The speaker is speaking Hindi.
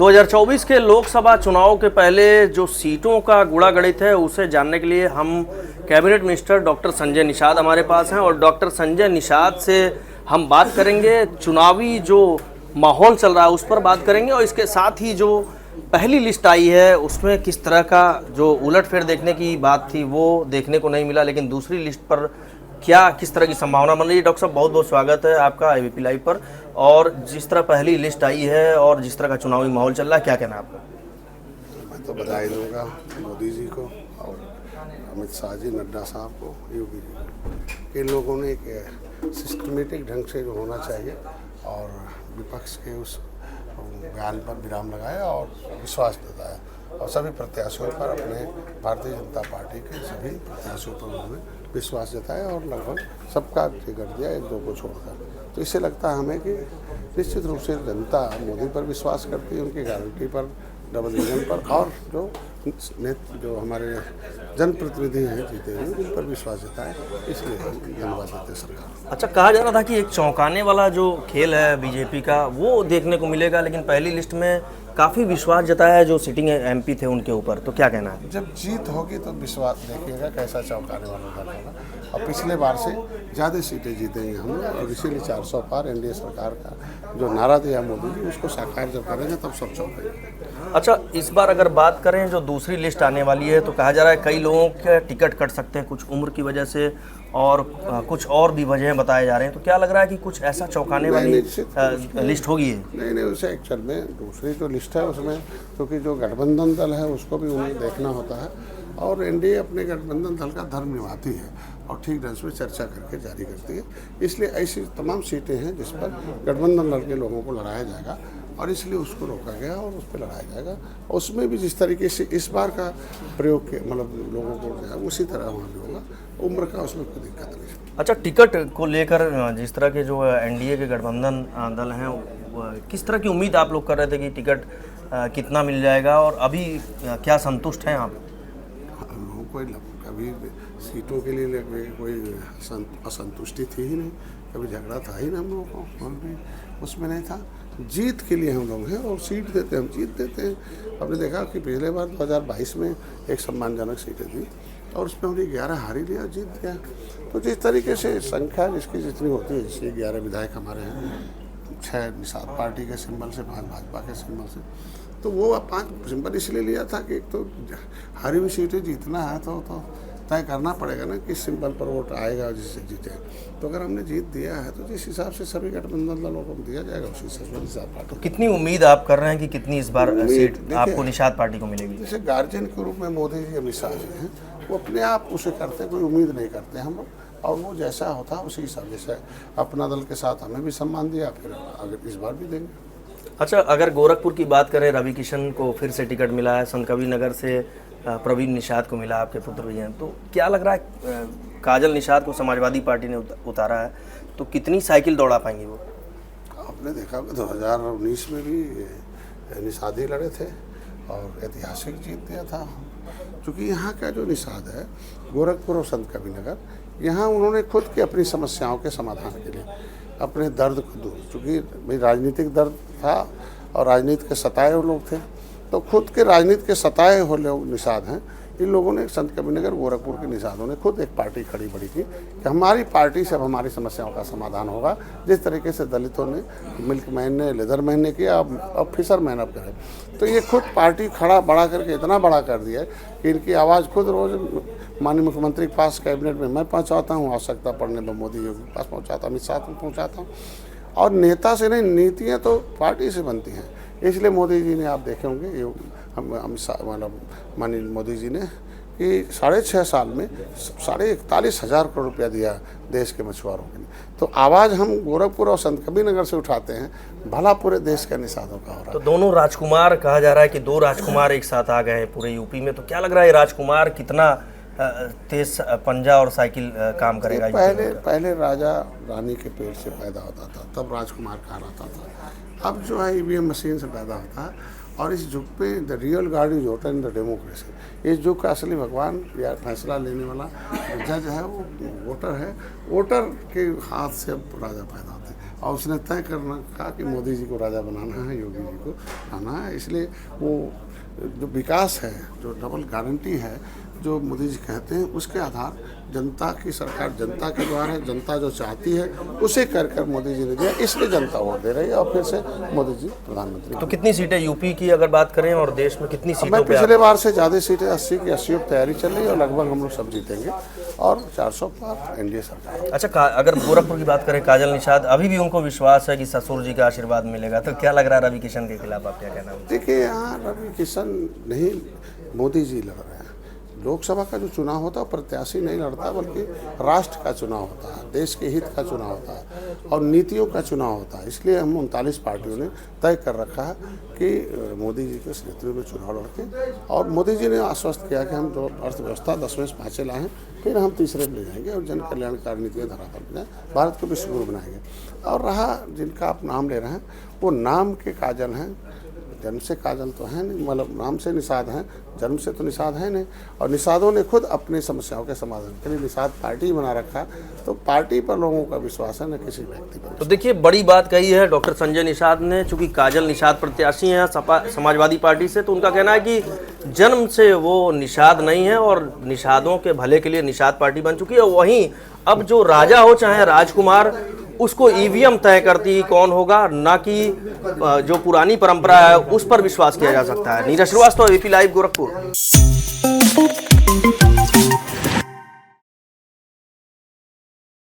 2024 के लोकसभा चुनाव के पहले जो सीटों का गुणा गणित है उसे जानने के लिए हम cabinet minister doctor Sanjay Nishad हमारे पास हैं और डॉक्टर संजय निषाद से हम बात करेंगे, चुनावी जो माहौल चल रहा है उस पर बात करेंगे और इसके साथ ही जो पहली लिस्ट आई है उसमें किस तरह का जो उलटफेर देखने की बात थी वो देखने को नहीं मिला, लेकिन दूसरी लिस्ट पर क्या किस तरह की संभावना बन रही है। डॉक्टर साहब बहुत बहुत स्वागत है आपका एबीपी लाइव पर। और जिस तरह पहली लिस्ट आई है और जिस तरह का चुनावी माहौल चल रहा है, क्या कहना है आपका? मैं तो बधाई दूंगा मोदी जी को और अमित शाह जी, नड्डा साहब को, योगी जी को। इन लोगों ने एक सिस्टमेटिक ढंग से जो होना चाहिए और विपक्ष के उस बयान पर विराम लगाया और विश्वास जताया और सभी प्रत्याशियों पर, अपने भारतीय जनता पार्टी के सभी प्रत्याशियों पर उन्होंने विश्वास जताया और लगभग सबका टिकट दिया, एक दो को छोड़कर। तो इससे लगता है हमें कि निश्चित रूप से जनता मोदी पर विश्वास करती है, उनकी गारंटी पर, डबल इंजन पर, और जो हमारे जनप्रतिनिधि हैं जीते हुए उन पर विश्वास जताए, इसलिए हम धन्यवाद देते सरकार। अच्छा, कहा जा रहा था कि एक चौंकाने वाला जो खेल है बीजेपी का वो देखने को मिलेगा, लेकिन पहली लिस्ट में काफ़ी विश्वास जताया है जो सिटिंग एमपी थे उनके ऊपर, तो क्या कहना है? जब जीत होगी तो विश्वास देखिएगा कैसा चौंकाने वाला दल होगा और पिछले बार से ज़्यादा सीटें जीतेंगे हम लोग और इसीलिए 400 पार एनडीए सरकार का जो नारा दिया मोदी जी उसको साकार जब करेंगे तब सब चौंकेंगे। अच्छा, इस बार अगर बात करें जो दूसरी लिस्ट आने वाली है तो कहा जा रहा है कई लोगों के टिकट कट सकते हैं, कुछ उम्र की वजह से और कुछ और भी वजह बताए जा रहे हैं, तो क्या लग रहा है कि कुछ ऐसा चौंकाने वाली लिस्ट होगी? नहीं, उसे एक्चुअल में दूसरी जो लिस्ट है उसमें क्योंकि जो गठबंधन दल है उसको भी उन्हें देखना होता है और एनडीए अपने गठबंधन दल का धर्म निभाती है और ठीक ढंग से चर्चा करके जारी करती है। इसलिए ऐसी तमाम सीटें हैं जिस पर गठबंधन दल के लोगों को लड़ाया जाएगा और इसलिए उसको रोका गया और उस पर लड़ाया जाएगा। उसमें भी जिस तरीके से इस बार का प्रयोग के मतलब लोगों को उसी तरह वहाँ भी होगा, उम्र का उसमें कोई दिक्कत नहीं। अच्छा, टिकट को लेकर जिस तरह के जो एनडीए के गठबंधन दल हैं किस तरह की उम्मीद आप लोग कर रहे थे कि टिकट कितना मिल जाएगा और अभी क्या संतुष्ट हैं आप? हम लोगों को कभी सीटों के लिए कोई असंतुष्टि थी ही नहीं, कभी झगड़ा था ही नहीं हम लोगों को, हम भी उसमें नहीं था। जीत के लिए हम लोग हैं और सीट देते हैं, हम जीत देते हैं। आपने देखा कि पिछले बार 2022 में एक सम्मानजनक सीटें थी और उसमें हमने 11 हार ही लिया, जीत गया। तो जिस तरीके से संख्या जिसकी जितनी होती है, जैसे 11 विधायक हमारे हैं, 6 निषाद पार्टी के सिंबल से, 5 भाजपा के सिंबल से, तो वो 5 सिंबल इसलिए लिया था कि एक तो हारी हुई सीटें जीतना है तो तय करना पड़ेगा ना किस सिंबल पर वोट आएगा जिससे जीते। तो अगर हमने जीत दिया है तो जिस हिसाब से सभी गठबंधन दलों को दिया जाएगा उसी हिसाब से निषाद पार्टी। तो कितनी उम्मीद आप कर रहे हैं कि कितनी इस बार सीट आपको निषाद पार्टी को मिलेगी? जैसे गार्जियन के रूप में मोदी जी, अमित शाह जी हैं, वो अपने आप उसे करते, कोई उम्मीद नहीं करते हम लोग, और वो जैसा होता उसी हिसाब से अपना दल के साथ हमें भी सम्मान दिया, फिर अगर इस बार भी देंगे। अच्छा, अगर गोरखपुर की बात करें, रवि किशन को फिर से टिकट मिला है, संत कबीर नगर से प्रवीण निषाद को मिला, आपके पुत्र भी हैं, तो क्या लग रहा है काजल निषाद को समाजवादी पार्टी ने उतारा है तो कितनी साइकिल दौड़ा पाएंगी वो? आपने देखा 2019 में भी निषाद ही लड़े थे और ऐतिहासिक जीत दिया था, क्योंकि यहाँ का जो निषाद है गोरखपुर और संत कबीर नगर, यहाँ उन्होंने खुद की अपनी समस्याओं के समाधान के लिए अपने दर्द को दूर, चूँकि भाई राजनीतिक दर्द था और राजनीति के सताए हुए लोग थे, तो खुद के राजनीति के सताए हुए लोग निषाद हैं। इन लोगों ने, संत कबीर नगर गोरखपुर के निषादों ने खुद एक पार्टी खड़ी बड़ी की कि हमारी पार्टी से अब हमारी समस्याओं का समाधान होगा। जिस तरीके से दलितों ने, मिल्क मैन ने, लेदर मैन ने किया, अब फिशर मैन अब करे, तो ये खुद पार्टी खड़ा बड़ा करके इतना बड़ा कर दिया है कि इनकी आवाज़ खुद रोज़ माननीय मुख्यमंत्री के पास कैबिनेट में मैं पहुँचाता हूँ, आवश्यकता पड़ने पर मोदी जी के पास पहुँचाता हूँ, अमित शाह को पहुँचाता हूँ। और नेता से नहीं, नीतियाँ तो पार्टी से बनती हैं। इसलिए मोदी जी ने, आप देखे होंगे, ये मतलब माननीय मोदी जी ने कि 6.5 साल में 41,500 करोड़ रुपया दिया देश के मछुआरों के लिए। तो आवाज़ हम गोरखपुर और संत कबीर नगर से उठाते हैं, भला पूरे देश के निषादों का हो रहा है। तो दोनों राजकुमार, कहा जा रहा है कि 2 राजकुमार एक साथ आ गए हैं पूरे यूपी में, तो क्या लग रहा है राजकुमार कितना तेज पंजा और साइकिल काम करेगा? पहले राजा रानी के पेट से पैदा होता था, तब राजकुमार कहलाता था। अब जो है ईवीएम मशीन से पैदा होता है और इस युग पे the real guard is voter in the democracy. इस युग का असली भगवान या फैसला लेने वाला जज है वो वोटर है। वोटर के हाथ से अब राजा पैदा होते हैं और उसने तय करना कहा कि मोदी जी को राजा बनाना है, योगी जी को आना है। इसलिए वो जो विकास है, जो डबल गारंटी है जो मोदी जी कहते हैं, उसके आधार जनता की सरकार जनता के द्वार है। जनता जो चाहती है उसे कर कर मोदी जी ने दिया, इसलिए जनता वोट दे रही है और फिर से मोदी जी प्रधानमंत्री। तो कितनी सीटें यूपी की अगर बात करें और देश में कितनी सीटों मैं पे पिछले बार से ज़्यादा सीटें 80 की 80 की तैयारी चल रही है और लगभग हम लोग सब जीतेंगे और 400 पार एनडीए सरकार। अच्छा, अगर गोरखपुर की बात करें, काजल निषाद, अभी भी उनको विश्वास है कि ससुर जी का आशीर्वाद मिलेगा, तो क्या लग रहा है रवि किशन के खिलाफ, आप क्या कहना है? देखिए, यहाँ रवि किशन नहीं, मोदी जी लड़ रहे हैं। लोकसभा का जो चुनाव होता है प्रत्याशी नहीं लड़ता, बल्कि राष्ट्र का चुनाव होता है, देश के हित का चुनाव होता है और नीतियों का चुनाव होता है। इसलिए हम 39 पार्टियों ने तय कर रखा है कि मोदी जी के नेतृत्व में चुनाव लड़के, और मोदी जी ने आश्वस्त किया कि हम जो अर्थव्यवस्था 10वें से 5वें लाए हैं, फिर हम तीसरे में ले जाएंगे और जन कल्याणकारी नीति के धरातल पर जाए, भारत को विश्व गुरु बनाएंगे। और रहा जिनका आप नाम ले रहे हैं, वो नाम के काजल हैं, जन्म से काजल तो है नहीं, मतलब नाम से निषाद हैं, जन्म से तो निषाद है नहीं। और निषादों ने खुद अपनी समस्याओं के समाधान के लिए निषाद पार्टी बना रखा, तो पार्टी पर लोगों का विश्वास है, न किसी व्यक्ति पर। तो देखिए, बड़ी बात कही है डॉक्टर संजय निषाद ने, चूंकि काजल निषाद प्रत्याशी हैं समाजवादी पार्टी से, तो उनका कहना है कि जन्म से वो निषाद नहीं है और निषादों के भले के लिए निषाद पार्टी बन चुकी है। वहीं अब जो राजा हो चाहे राजकुमार, उसको ईवीएम तय करती कौन होगा, ना कि जो पुरानी परंपरा है उस पर विश्वास किया जा सकता है। Neeraj Srivastava, ABP live, Gorakhpur.